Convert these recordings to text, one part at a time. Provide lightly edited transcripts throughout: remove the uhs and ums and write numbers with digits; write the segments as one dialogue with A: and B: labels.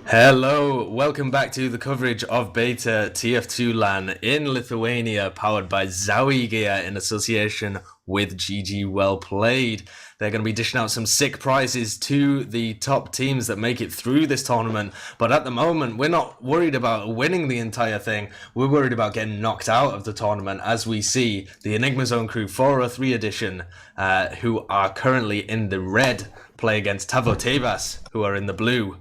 A: Hello, welcome back to the coverage of Beta TF2 LAN in Lithuania, powered by Zowie Gear in association with GG Well Played. They're going to be dishing out some sick prizes to the top teams that make it through this tournament. But at the moment, we're not worried about winning the entire thing. We're worried about getting knocked out of the tournament as we see the Enigma Zone Crew 403 edition, who are currently in the red, play against Tavo tëvas, who are in the blue.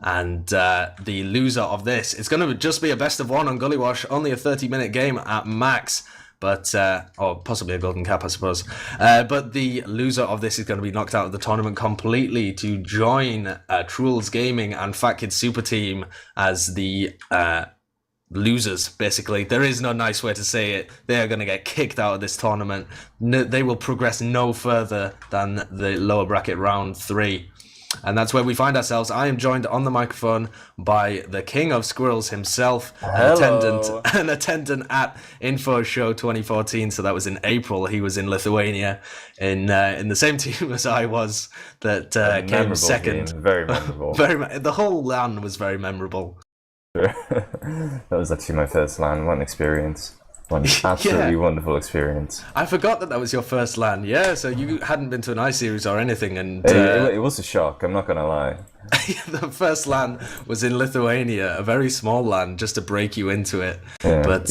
A: And the loser of this, it's going to just be a best of one on Gully Wash, only a 30-minute game at max, but or possibly a golden cap, I suppose. But the loser of this is going to be knocked out of the tournament completely to join Truls Gaming and Fat Kid Super Team as the losers, basically. There is no nice way to say it. They are going to get kicked out of this tournament. No, they will progress no further than the lower bracket round 3. And that's where we find ourselves. I am joined on the microphone by the king of squirrels himself, an attendant at Info Show 2014. So that was in April. He was in Lithuania in the same team as I was that came second.
B: Very memorable.
A: The whole LAN was very memorable.
B: That was actually my first LAN. What an experience. One absolutely wonderful experience.
A: I forgot that was your first LAN. Yeah, so you hadn't been to an iSeries or anything, and
B: it was a shock. I'm not gonna lie.
A: The first LAN was in Lithuania, a very small LAN, just to break you into it.
B: Yeah,
A: but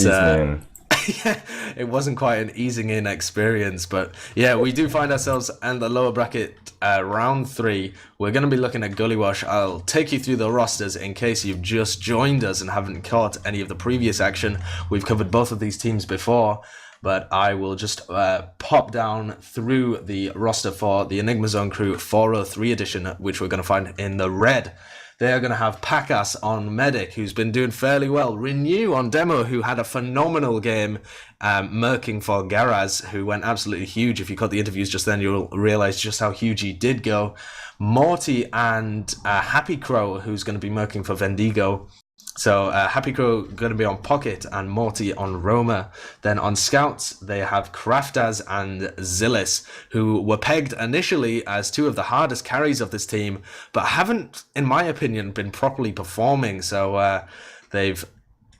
A: yeah, it wasn't quite an easing in experience. But yeah, we do find ourselves in the lower bracket round 3. We're going to be looking at Gully Wash. I'll take you through the rosters in case you've just joined us and haven't caught any of the previous action. We've covered both of these teams before, but I will just pop down through the roster for the Enigma Zone Crew 403 edition, which we're going to find in the red. They are going to have Pakas on Medic, who's been doing fairly well. Renew on Demo, who had a phenomenal game, murking for Garaz, who went absolutely huge. If you caught the interviews just then, you'll realize just how huge he did go. Morty and Happy Crow, who's going to be murking for Vendigo. So Happy Crow going to be on Pocket and Morty on Roma. Then on Scouts, they have Kraftaz and Zillis, who were pegged initially as 2 of the hardest carries of this team, but haven't, in my opinion, been properly performing. So they're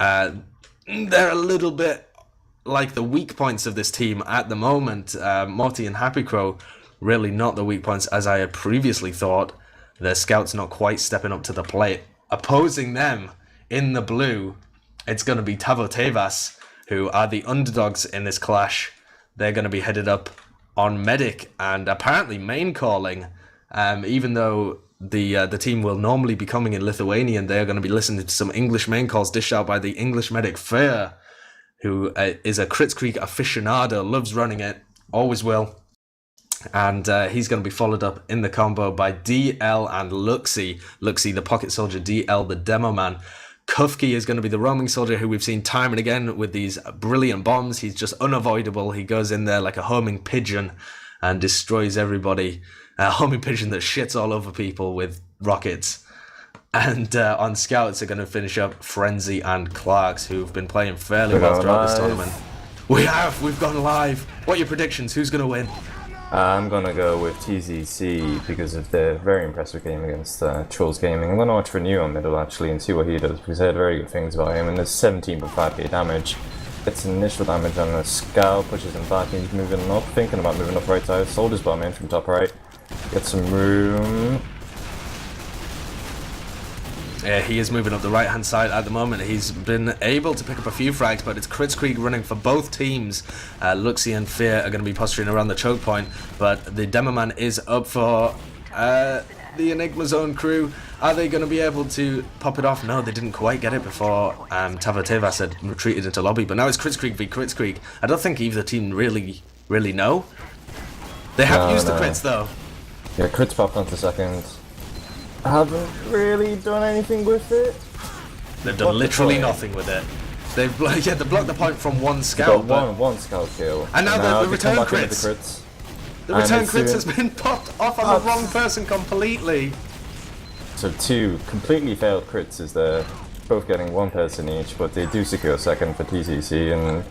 A: a little bit like the weak points of this team at the moment. Morty and Happy Crow really not the weak points as I had previously thought. The Scouts not quite stepping up to the plate. Opposing them in the blue, it's going to be Tavo tëvas, who are the underdogs in this clash. They're going to be headed up on Medic and apparently main calling, even though the team will normally be coming in Lithuanian. They're going to be listening to some English main calls dished out by the English medic Fair, who is a Crits Creek aficionado, loves running it, always will. And he's going to be followed up in the combo by DL and Luxie. Luxie, the pocket soldier, DL, the demo man. Kufki is going to be the roaming soldier, who we've seen time and again with these brilliant bombs. He's just unavoidable. He goes in there like a homing pigeon and destroys everybody. A homing pigeon that shits all over people with rockets. And on Scouts are going to finish up Frenzy and Clarks, who've been playing fairly well throughout this tournament. We've gone live. What are your predictions? Who's going to win?
B: I'm gonna go with TEZC because of their very impressive game against Trolls Gaming. I'm gonna watch Renew on middle actually and see what he does, because I heard very good things about him. And there's 17.5k damage. Gets initial damage on a Scout, pushes him back, and he's moving up, thinking about moving up right side. Soldiers bomb in from top right. Get some room.
A: Yeah, he is moving up the right-hand side at the moment. He's been able to pick up a few frags, but it's Crits Creek running for both teams. Luxie and Fear are going to be posturing around the choke point, but the Demo Man is up for the Enigma Zone Crew. Are they going to be able to pop it off? No, they didn't quite get it before Tavo tëvas had retreated into lobby, but now it's Crits Creek v Crits Creek. I don't think either team really know. They have used the crits, though.
B: Yeah, crits popped onto second. Haven't really done anything with it.
A: They've done literally nothing with it. They've blocked the point from one Scout.
B: One Scout kill.
A: And now the return crits. The return crits has been popped off on the wrong person completely.
B: So 2 completely failed crits as they're both getting 1 person each, but they do secure second for TCC and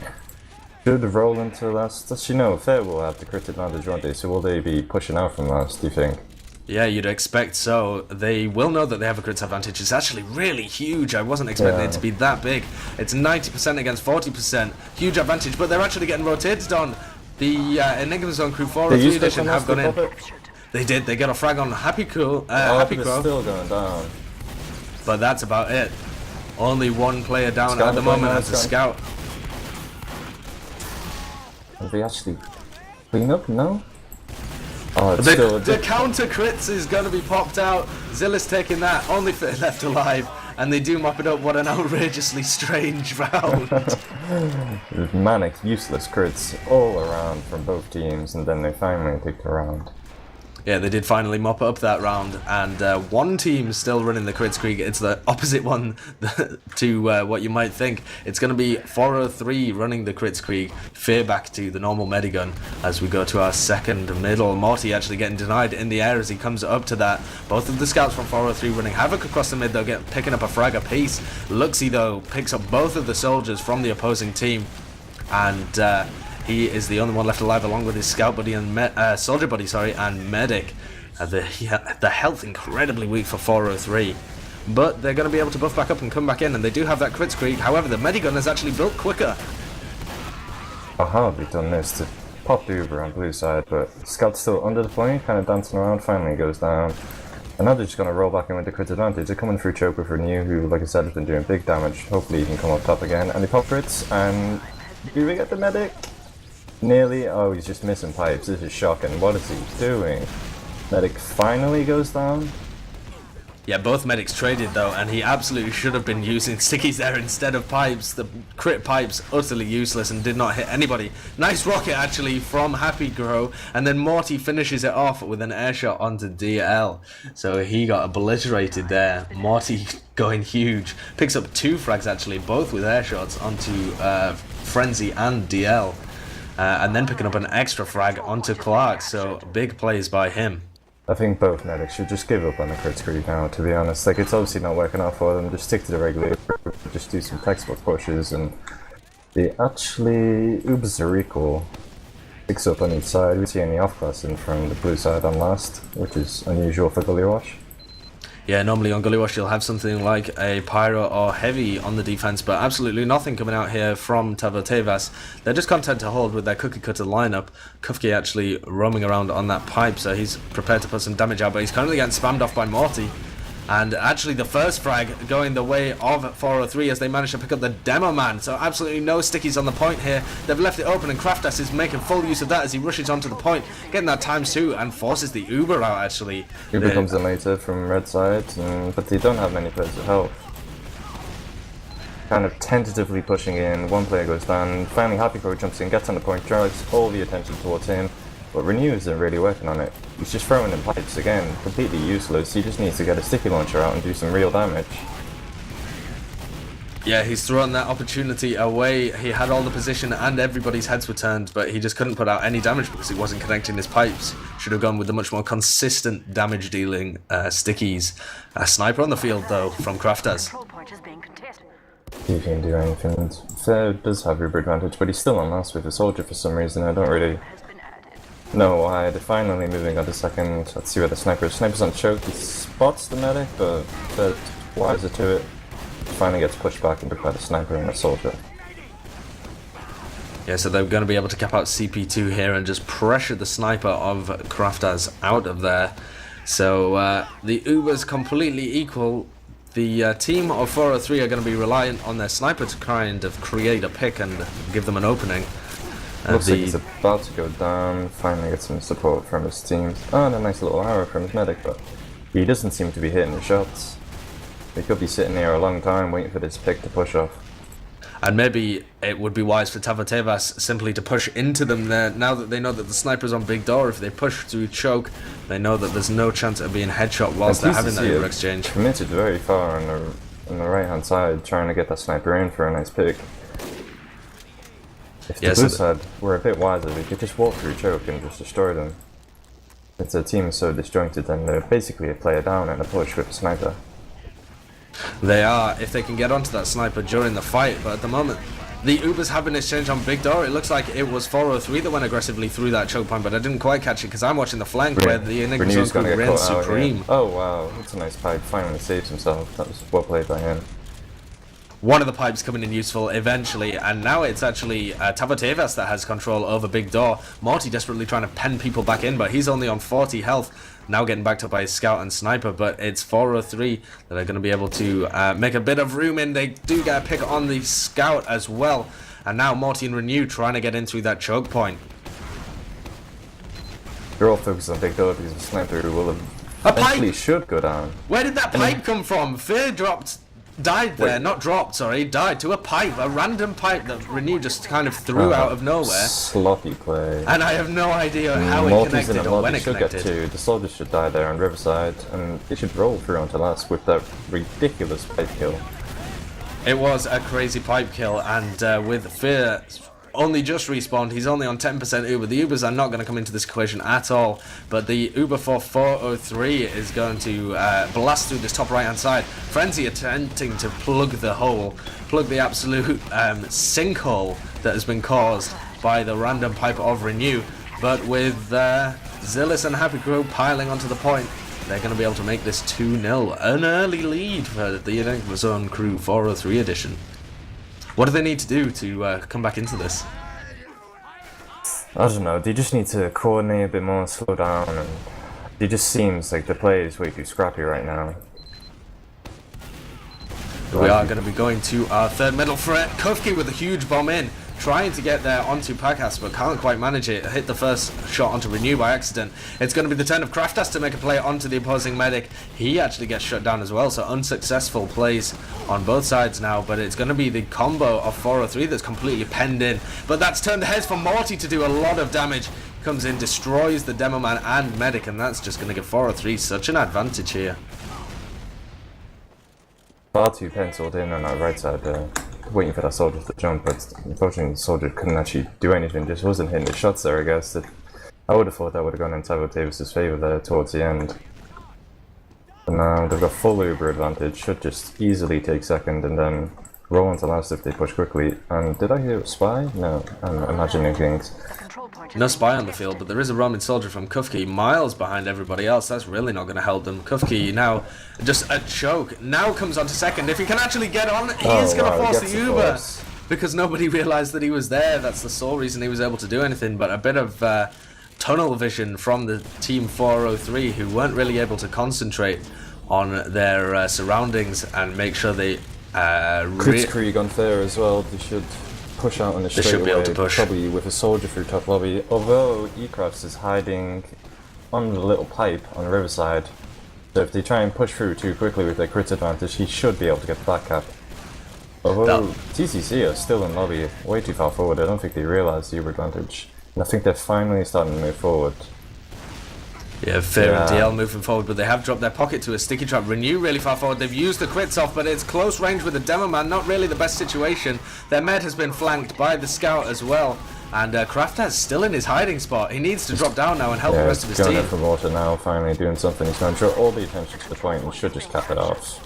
B: should roll into last. Does she know Fair will have the crit advantage, won't they? So will they be pushing out from last, do you think?
A: Yeah, you'd expect so. They will know that they have a crits advantage. It's actually really huge. I wasn't expecting it to be that big. It's 90% against 40%. Huge advantage, but they're actually getting rotated on. The Enigma Zone Crew 403 edition have gone in. They did. They got a frag on Happy Crow. Happy Crow.
B: Still going down.
A: But that's about it. Only one player down at the moment as a scout.
B: Have they actually clean up? No? Oh, it's
A: the counter crits is going to be popped out. Zilla's taking that, only fit left alive, and they do mop it up. What an outrageously strange round.
B: Manic, useless crits all around from both teams, and then they finally take the round.
A: Yeah, they did finally mop up that round, and one team still running the crits creek. It's the opposite one to what you might think. It's going to be 403 running the crits creek, Fear back to the normal medigun as we go to our second middle. Morty actually getting denied in the air as he comes up to that. Both of the scouts from 403 running havoc across the mid, though, picking up a frag apiece. Luxy, though, picks up both of the soldiers from the opposing team, and he is the only one left alive, along with his scout buddy and soldier buddy, and medic. The health incredibly weak for 403, but they're going to be able to buff back up and come back in, and they do have that crits creek. However, the medigun is actually built quicker.
B: I hardly done this to pop the Uber on blue side, but scout's still under the point, kind of dancing around. Finally goes down, and now they're just going to roll back in with the crit advantage. They're coming through choker for New, who, like I said, has been doing big damage. Hopefully he can come up top again, and they pop crits. And do we get the medic? Nearly. Oh, he's just missing pipes. This is shocking. What is he doing? Medic finally goes down.
A: Yeah, both medics traded though, and he absolutely should have been using stickies there instead of pipes. The crit pipes utterly useless and did not hit anybody. Nice rocket actually from Happy Grow, and then Morty finishes it off with an air shot onto DL. So he got obliterated there. Morty going huge. Picks up 2 frags actually, both with air shots onto Frenzy and DL. And then picking up an extra frag onto Clark, so big plays by him.
B: I think both medics should just give up on the crit screen now, to be honest. Like, it's obviously not working out for them. Just stick to the regular, just do some textbook pushes, and they actually oops a recall. Picks up on each side. We see any off-classing from the blue side on last, which is unusual for Gully Wash.
A: Yeah, normally on Gully Wash you'll have something like a Pyro or Heavy on the defense, but absolutely nothing coming out here from Tavo tëvas. They're just content to hold with their cookie cutter lineup. Kufki actually roaming around on that pipe, so he's prepared to put some damage out, but he's currently getting spammed off by Morty. And actually the first frag going the way of 403 as they manage to pick up the Demo Man. So absolutely no stickies on the point here. They've left it open, and Craftas is making full use of that as he rushes onto the point, getting that ×2 and forces the Uber out actually.
B: Uber comes in later from red side, but they don't have many players to help. Kind of tentatively pushing in, one player goes down, finally Happy Crow jumps in, gets on the point, drives all the attention towards him. But Renew isn't really working on it. He's just throwing in pipes again, completely useless. He just needs to get a sticky launcher out and do some real damage.
A: Yeah, he's thrown that opportunity away. He had all the position and everybody's heads were turned, but he just couldn't put out any damage because he wasn't connecting his pipes. Should have gone with the much more consistent damage dealing stickies. A sniper on the field though from Craftas.
B: He can do anything. Fair does have Uber advantage, but he's still on last with a soldier for some reason. I don't really know why. They're finally moving on to second. Let's see where the sniper is. Sniper's on choke. He spots the medic, but they're wiser to it. Finally gets pushed back into by the sniper and the soldier.
A: Yeah, so they're going to be able to cap out CP2 here and just pressure the sniper of Craftas out of there. So the Uber's completely equal. The team of 403 are going to be reliant on their sniper to kind of create a pick and give them an opening.
B: Looks like he's about to go down, finally get some support from his team. Oh, and a nice little arrow from his medic, but he doesn't seem to be hitting the shots. He could be sitting here a long time waiting for this pick to push off.
A: And maybe it would be wise for Tavo tëvas simply to push into them there, now that they know that the sniper's on big door. If they push through choke, they know that there's no chance of being headshot whilst they're having that Uber exchange.
B: Committed very far on the right hand side, trying to get that sniper in for a nice pick. If the blue side were a bit wiser, they could just walk through choke and just destroy them. If their team is so disjointed, then they're basically a player down and a push with a sniper.
A: They are, if they can get onto that sniper during the fight, but at the moment The Ubers have been exchanged on Big Door. It looks like it was 403 that went aggressively through that choke point, but I didn't quite catch it because I'm watching the flank where the Enigma Zone crew reigns supreme.
B: Oh wow, that's a nice pipe. Finally saves himself. That was well played by him.
A: One of the pipes coming in useful eventually, and now it's actually Tavo tëvas that has control over Big Door. Morty desperately trying to pen people back in, but he's only on 40 health. Now getting backed up by his scout and sniper, but it's 403 that are going to be able to make a bit of room in. They do get a pick on the scout as well. And now Morty and Renew trying to get in through that choke point.
B: They're all focused on Big Door because the sniper will eventually should go down.
A: Where did that pipe come from? Fear died there, not dropped, sorry, died to a pipe, a random pipe that Renew just kind of threw out of nowhere.
B: Sloppy play.
A: And I have no idea how it connected or when it connected.
B: The soldiers should die there on Riverside, and they should roll through onto last with that ridiculous pipe kill.
A: It was a crazy pipe kill, and with Fear only just respawned, he's only on 10% Uber. The Ubers are not going to come into this equation at all, but the Uber for 403 is going to blast through this top right hand side. Frenzy attempting to plug the hole, plug the absolute sinkhole that has been caused by the random pipe of Renew, but with Zillis and Happy Crow piling onto the point, they're going to be able to make this 2-0, an early lead for the Enigma Zone crew 403 edition. What do they need to do to come back into this?
B: I don't know, they just need to coordinate a bit more, slow down, and it just seems like the play is way too scrappy right now.
A: We are going to be going to our third middle threat. Kufki with a huge bomb in, trying to get there onto Pakas, but can't quite manage it. Hit the first shot onto Renew by accident. It's going to be the turn of Kraftas to make a play onto the opposing medic. He actually gets shut down as well, so unsuccessful plays on both sides now, but it's going to be the combo of 403 that's completely penned in. But that's turned the heads for Morty to do a lot of damage. Comes in, destroys the Demo Man and medic, and that's just going to give 403 such an advantage here.
B: Far too penciled in on our right side there, waiting for that soldier to jump, but unfortunately the soldier couldn't actually do anything, just wasn't hitting the shots there, I guess. I would have thought that would have gone in Tavo tëvas' favour there towards the end. But now they've got full Uber advantage, should just easily take second and then roll onto last if they push quickly. And did I hear a spy? No, I'm imagining things.
A: No spy on the field, but there is a Roman soldier from Kufki miles behind everybody else. That's really not going to help them. Kufki now just a choke. Now comes on to second. If he can actually get on, he is going to force the Uber. Because nobody realised that he was there. That's the sole reason he was able to do anything. But a bit of tunnel vision from the team 403 who weren't really able to concentrate on their surroundings and make sure they...
B: Kritzkrieg unfair as well. They should push out on the straightaway, probably with a soldier through top lobby, although Ecrafts is hiding on the little pipe on the riverside, so if they try and push through too quickly with their crit advantage, he should be able to get the back cap. Although TCC are still in lobby, way too far forward, I don't think they realise the Uber advantage, and I think they're finally starting to move forward.
A: Yeah, Fear and DL moving forward, but they have dropped their pocket to a sticky trap. Renew really far forward. They've used the crits off, but it's close range with the Demo Man. Not really the best situation. Their med has been flanked by the scout as well. And Kraftas still in his hiding spot. He needs to drop down now and help the rest of his team.
B: Going in for water now, finally doing something. He's going to draw all the attention to the point and should just cap it off.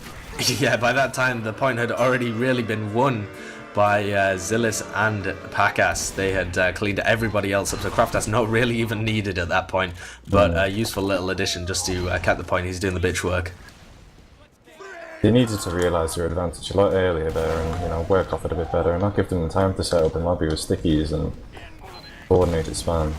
A: Yeah, by that time the point had already really been won by Zillis and Pakas. They had cleaned everybody else up, so Kraftas not really even needed at that point, but a useful little addition just to cap the point. He's doing the bitch work.
B: They needed to realise their advantage a lot earlier there and, you know, work off it a bit better and not give them the time to set up in lobby with stickies and coordinated spam.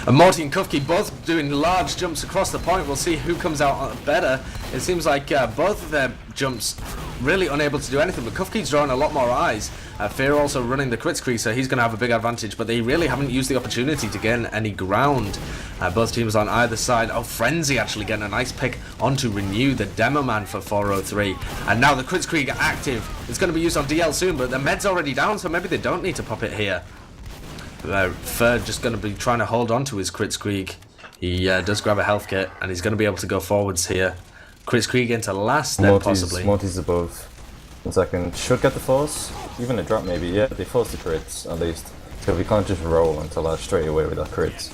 A: And Morty and Kufki both doing large jumps across the point. We'll see who comes out better. It seems like both of their jumps really unable to do anything, but Kufki's drawing a lot more eyes. Fear also running the Kritzkrieg, so he's going to have a big advantage, but they really haven't used the opportunity to gain any ground. Both teams on either side. Oh, Frenzy actually getting a nice pick onto Renew, the Demo Man for 403. And now the Kritzkrieg active. It's going to be used on DL soon, but the med's already down, so maybe they don't need to pop it here. Fer just going to be trying to hold on to his Kritzkrieg. He does grab a health kit, and he's going to be able to go forwards here. Kritzkrieg into last, then possibly.
B: Morty's above. 1 second. Should get the force. Even a drop maybe. Yeah, they force the crits at least. So we can't just roll until straight away with that crits.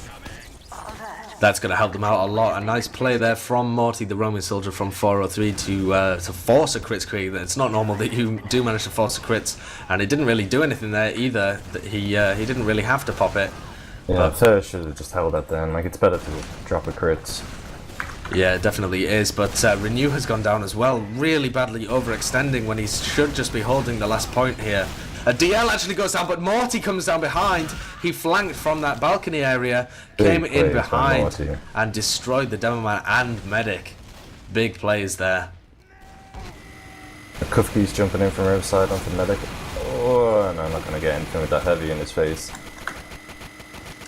A: That's going to help them out a lot. A nice play there from Morty, the roaming soldier from 403, to force a crits Krieg. It's not normal that you do manage to force a crits, and it didn't really do anything there either. He didn't really have to pop it.
B: Yeah, Fair should have just held that then. Like, it's better to drop a crit.
A: Yeah, it definitely is, but Renew has gone down as well, really badly overextending when he should just be holding the last point here. DL actually goes down, but Morty comes down behind. He flanked from that balcony area, came in behind, and destroyed the Demo Man and Medic. Big plays there.
B: Kufki's jumping in from Riverside onto Medic. Oh, no, I'm not going to get anything with that heavy in his face.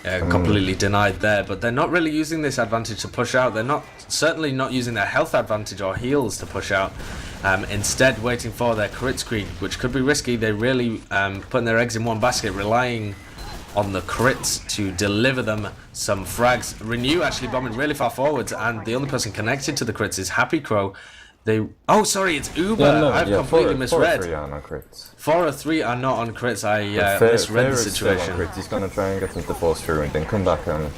A: Completely denied there, but they're not really using this advantage to push out. They're certainly not using their health advantage or heals to push out. Instead, waiting for their crit screen, which could be risky. They're really putting their eggs in one basket, relying on the crits to deliver them some frags. Renew actually bombing really far forwards, and the only person connected to the crits is Happy Crow. Oh, sorry, it's Uber. I've completely misread.
B: 403 are on crits.
A: 403 are not on crits. I misread the situation.
B: He's going to try and get them to force through and then come back on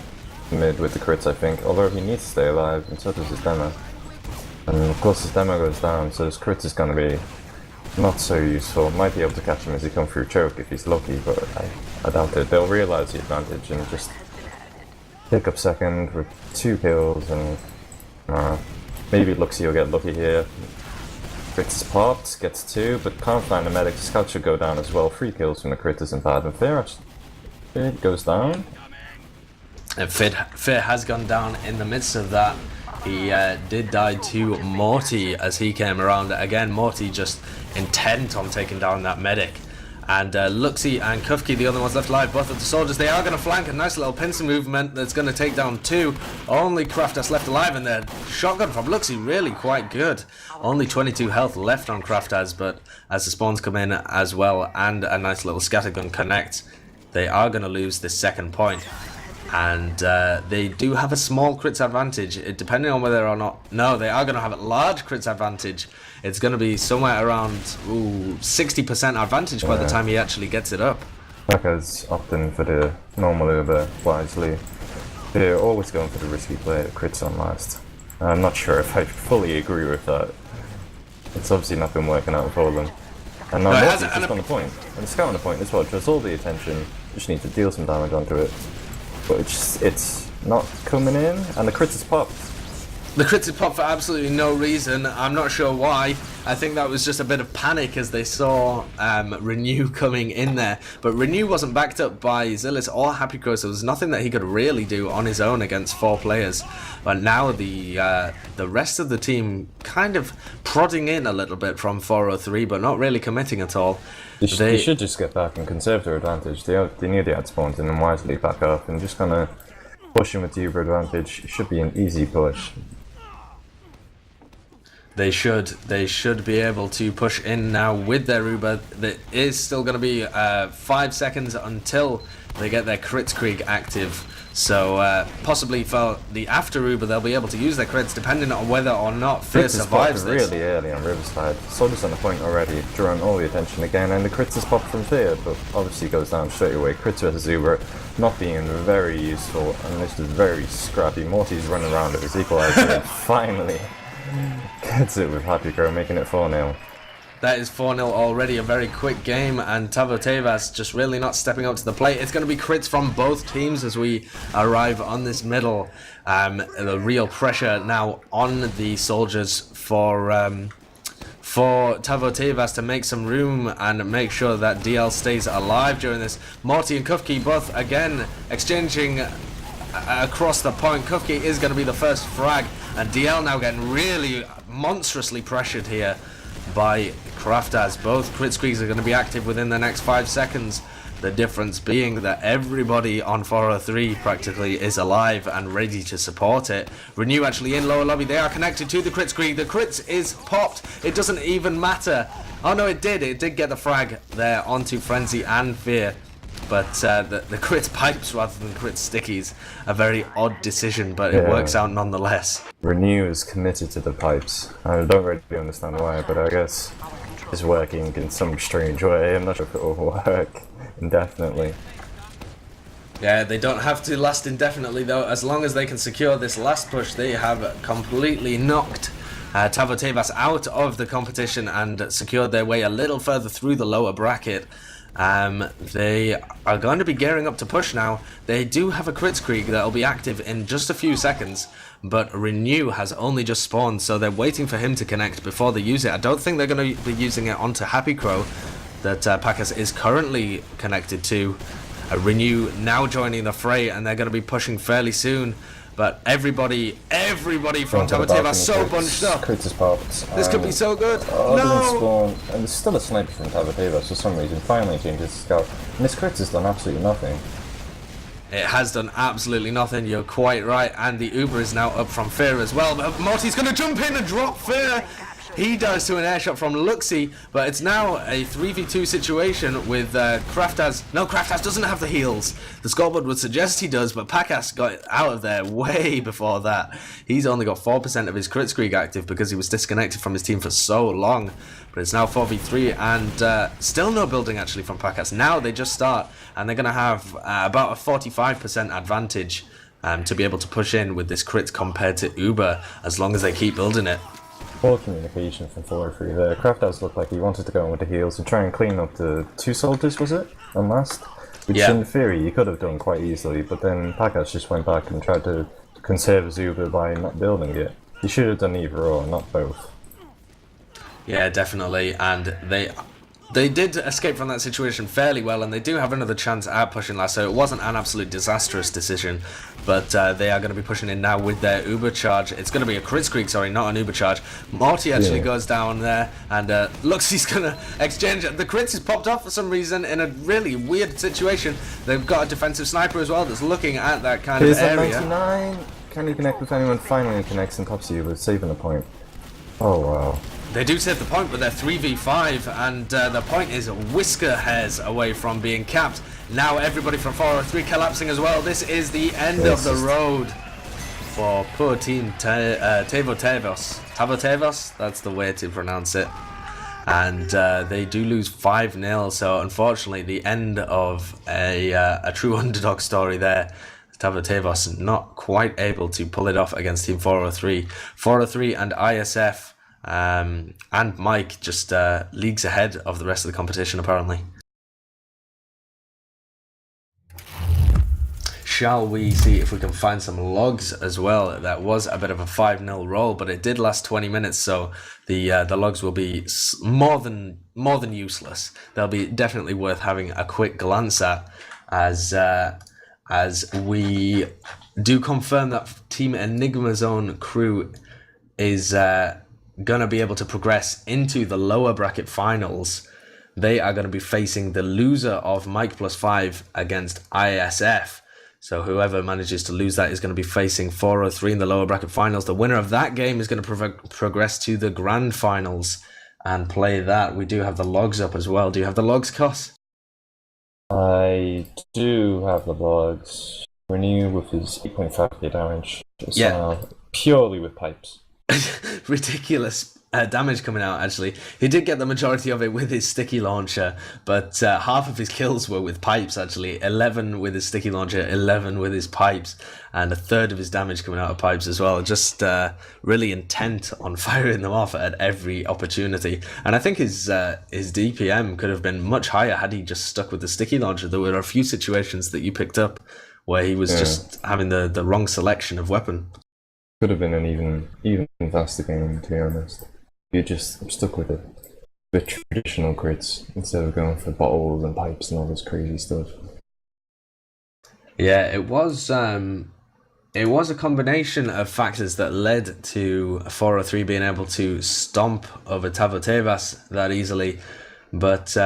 B: mid with the crits, I think. Although he needs to stay alive, and so does his demo. And of course his demo goes down, so his crits is going to be not so useful. Might be able to catch him as he comes through choke if he's lucky, but I doubt it. They'll realise the advantage and just pick up second with 2 kills and... maybe Luxie will get lucky here. Crits is popped, gets 2, but can't find the medic. Scout should go down as well. 3 kills from the crit isn't bad. And Fid goes down.
A: And Fear has gone down in the midst of that. He did die to Morty as he came around. Again, Morty just intent on taking down that medic. And Luxie and Kufki, the other ones left alive, both of the soldiers, they are going to flank a nice little pincer movement that's going to take down 2. Only Kraftas left alive, and their shotgun from Luxie really quite good. Only 22 health left on Kraftas, but as the spawns come in as well and a nice little scattergun connect, they are going to lose this second point. And they do have a small crits advantage, depending on whether or not... No, they are going to have a large crits advantage. It's going to be somewhere around 60% advantage by the time he actually gets it up.
B: Like as often for the normal Uber, wisely, they're always going for the risky play that crits on last. I'm not sure if I fully agree with that. It's obviously not been working out for them. And now Morty's just on the point. And the scout on the point as well, just all the attention. Just need to deal some damage onto it. But it's not coming in, and the crits is popped.
A: The crits is popped for absolutely no reason. I'm not sure why. I think that was just a bit of panic as they saw Renew coming in there. But Renew wasn't backed up by Zillis or Happy Crow, so there was nothing that he could really do on his own against 4 players. But now the rest of the team kind of prodding in a little bit from 403, but not really committing at all.
B: They should just get back and conserve their advantage. They need the ad spawns and then wisely back up and just kind of push him with the Uber advantage. It should be an easy push.
A: They should be able to push in now with their Uber. There is still going to be 5 seconds until they get their crits Krieg active. So possibly for the after Uber they'll be able to use their crits depending on whether or not Fear survives this.
B: Really early on Riverside. Soldiers on the point already, drawing all the attention again, and the crits is popped from Fear, but obviously goes down straight away. Crits versus Uber not being very useful, and this is very scrappy. Morty's running around with his equalizer and finally gets it with Happy Crow, making it 4-0.
A: That is 4-0 already, a very quick game, and Tavo tëvas just really not stepping up to the plate. It's going to be crits from both teams as we arrive on this middle. The real pressure now on the soldiers for Tavo tëvas to make some room and make sure that DL stays alive during this. Morty and Kufki both again exchanging across the point. Kufki is going to be the first frag, and DL now getting really monstrously pressured here by Kraftas. Both crit squeaks are going to be active within the next 5 seconds. The difference being that everybody on 403 practically is alive and ready to support it. Renew actually in lower lobby. They are connected to the crit squeak. The crits is popped. It doesn't even matter. Oh no, it did. It did get the frag there onto Frenzy and Fear. But the crit pipes rather than crit stickies, a very odd decision, but it works out nonetheless.
B: Renew is committed to the pipes. I don't really understand why, but I guess it's working in some strange way. I'm not sure if it will work indefinitely.
A: Yeah, they don't have to last indefinitely though. As long as they can secure this last push, they have completely knocked Tavo tëvas out of the competition and secured their way a little further through the lower bracket. They are going to be gearing up to push now. They do have a Kritzkrieg that will be active in just a few seconds, but Renew has only just spawned, so they're waiting for him to connect before they use it. I don't think they're going to be using it onto Happy Crow that Pakas is currently connected to. Renew now joining the fray, and they're going to be pushing fairly soon. But everybody from Tavo tëvas so bunched up.
B: Crits is popped.
A: This could be so good.
B: No!
A: No!
B: And there's still a sniper from Tavo tëvas for some reason. Finally changes his scout. And this crits has done absolutely nothing.
A: It has done absolutely nothing, you're quite right. And the Uber is now up from Fear as well. But Morty's going to jump in and drop Fear. He does to an airshot from Luxy, but it's now a 3v2 situation with Kraftaz. No, Kraftaz doesn't have the heals. The scoreboard would suggest he does, but Pakas got out of there way before that. He's only got 4% of his Kritzkrieg active because he was disconnected from his team for so long. But it's now 4v3 and still no building actually from Pakas. Now they just start and they're going to have about a 45% advantage to be able to push in with this crit compared to Uber as long as they keep building it.
B: Poor communication from 4-3 there. Kraftaz looked like he wanted to go in with the heals and try and clean up the 2 soldiers, was it? On last? Which in theory he could have done quite easily, but then Pakas just went back and tried to conserve his Uber by not building it. He should have done either or, not both.
A: Yeah, definitely, and they did escape from that situation fairly well, and they do have another chance at pushing last, so it wasn't an absolute disastrous decision, but they are going to be pushing in now with their Uber charge. It's going to be a Kritzkrieg, sorry, not an Uber charge. Morty actually goes down there, and Luxy's going to exchange. The crits is popped off for some reason in a really weird situation. They've got a defensive sniper as well that's looking at that kind of area.
B: 99. Can he connect with anyone? Finally connects and pops you with saving a point. Oh wow.
A: They do save the point, but they're 3v5, and the point is whisker hairs away from being capped. Now everybody from 403 collapsing as well. This is the end of the road for poor team Tavo tëvas. That's the way to pronounce it. And they do lose 5-0, so unfortunately the end of a true underdog story there. Tavo tëvas not quite able to pull it off against Team 403. 403 and ISF and Mike just leagues ahead of the rest of the competition apparently. Shall we see if we can find some logs as well? That was a bit of a 5-0 roll, but it did last 20 minutes, so the logs will be more than useless. They'll be definitely worth having a quick glance at, as we do confirm that Team Enigma Zone crew is gonna be able to progress into the lower bracket finals. They are going to be facing the loser of Mike plus 5 against ISF. So whoever manages to lose that is going to be facing 403 in the lower bracket finals. The winner of that game is going to progress to the grand finals and play that. We do have the logs up as well. Do you have the logs, Cos?
B: I do have the logs. Renew with his 8.5k damage. Purely with pipes.
A: Ridiculous damage coming out actually. He did get the majority of it with his sticky launcher, but half of his kills were with pipes actually. 11 with his sticky launcher, 11 with his pipes, and a third of his damage coming out of pipes as well. Just really intent on firing them off at every opportunity. And I think his DPM could have been much higher had he just stuck with the sticky launcher. There were a few situations that you picked up where he was just having the wrong selection of weapon.
B: Could have been an even faster game, to be honest. You just stuck with it. With traditional crits instead of going for bottles and pipes and all this crazy stuff.
A: Yeah, it was a combination of factors that led to 403 being able to stomp over Tavo tëvas that easily, but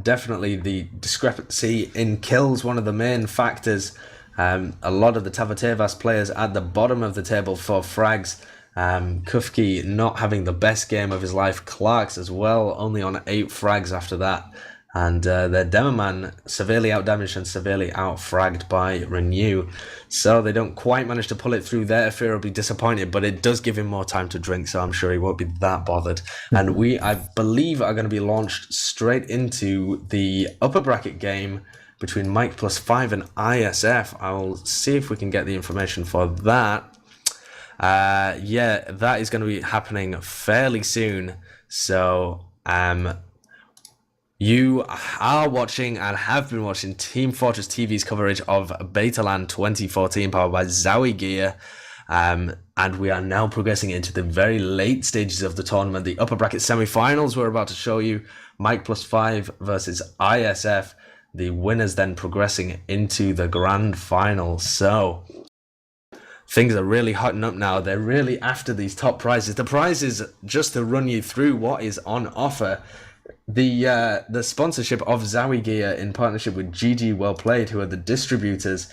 A: definitely the discrepancy in kills, one of the main factors. A lot of the Tavo tëvas players at the bottom of the table for frags. Kufki not having the best game of his life. Clarks as well, only on 8 frags after that. And their Demoman severely outdamaged and severely outfragged by Renew. So they don't quite manage to pull it through there. Fear will be disappointed, but it does give him more time to drink, so I'm sure he won't be that bothered. And we, I believe, are going to be launched straight into the upper bracket game between Mike plus 5 and ISF. I'll see if we can get the information for that. Yeah, that is going to be happening fairly soon. So, you are watching and have been watching Team Fortress TV's coverage of Beta LAN 2014 powered by Zowie Gear. And we are now progressing into the very late stages of the tournament, the upper bracket semi-finals. We're about to show you Mike plus 5 versus ISF. The winners then progressing into the grand final. So things are really hotting up now. They're really after these top prizes. The prizes, just to run you through what is on offer. The sponsorship of Zowie Gear in partnership with GG Well Played, who are the distributors,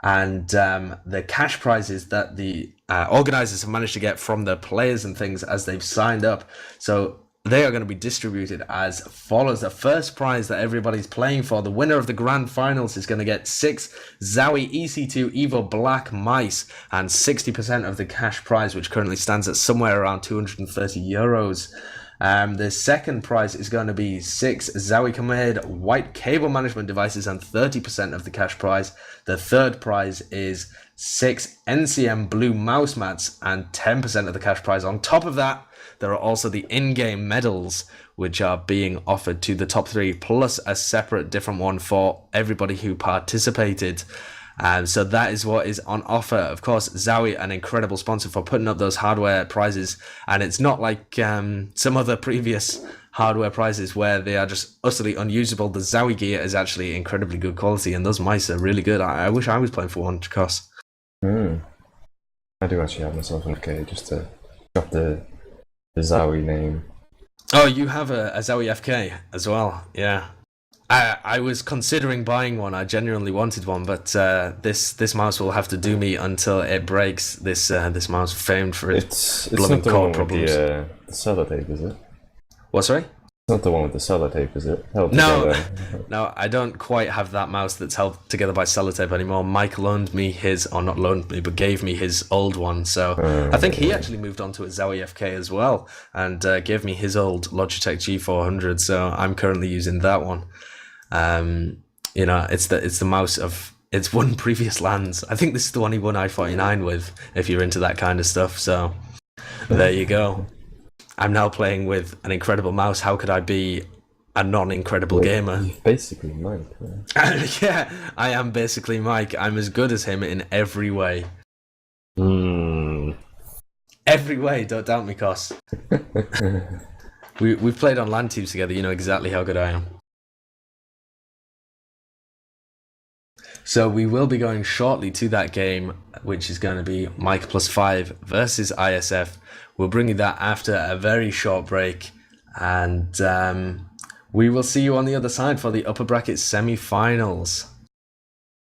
A: and the cash prizes that the organizers have managed to get from the players and things as they've signed up. So they are going to be distributed as follows. The first prize that everybody's playing for, the winner of the grand finals, is going to get 6 Zowie EC2 Evo Black Mice and 60% of the cash prize, which currently stands at somewhere around 230 euros. The second prize is going to be 6 Zowie Command white cable management devices and 30% of the cash prize. The third prize is 6 NCM blue mouse mats and 10% of the cash prize. On top of that, there are also the in-game medals, which are being offered to the top 3, plus a separate different one for everybody who participated. So that is what is on offer. Of course, Zowie, an incredible sponsor for putting up those hardware prizes. And it's not like some other previous hardware prizes where they are just utterly unusable. The Zowie gear is actually incredibly good quality, and those mice are really good. I wish I was playing for one, Chikos.
B: I do actually have myself an FK just to drop the Zowie name.
A: Oh, you have a Zowie FK as well, yeah. I was considering buying one. I genuinely wanted one, but this mouse will have to do me until it breaks. This mouse famed for its blooming core problems.
B: The sellotape, is it?
A: What, sorry?
B: It's not the one with the sellotape, is it?
A: No, no, I don't quite have that mouse that's held together by sellotape anymore. Mike loaned me his, or not loaned me, but gave me his old one. So I think he actually moved on to a Zowie FK as well, and gave me his old Logitech G400. So I'm currently using that one. You know, it's the mouse of it's won previous LANs. I think this is the one he won I-49 with, if you're into that kind of stuff. So there you go. I'm now playing with an incredible mouse. How could I be a non-incredible gamer?
B: You're basically Mike.
A: Yeah. Yeah, I am basically Mike. I'm as good as him in every way. Every way, don't doubt me, Cos. We've played on LAN teams together. You know exactly how good I am. So we will be going shortly to that game, which is going to be Mike plus 5 versus ISF. We'll bring you that after a very short break, and we will see you on the other side for the upper bracket semi-finals.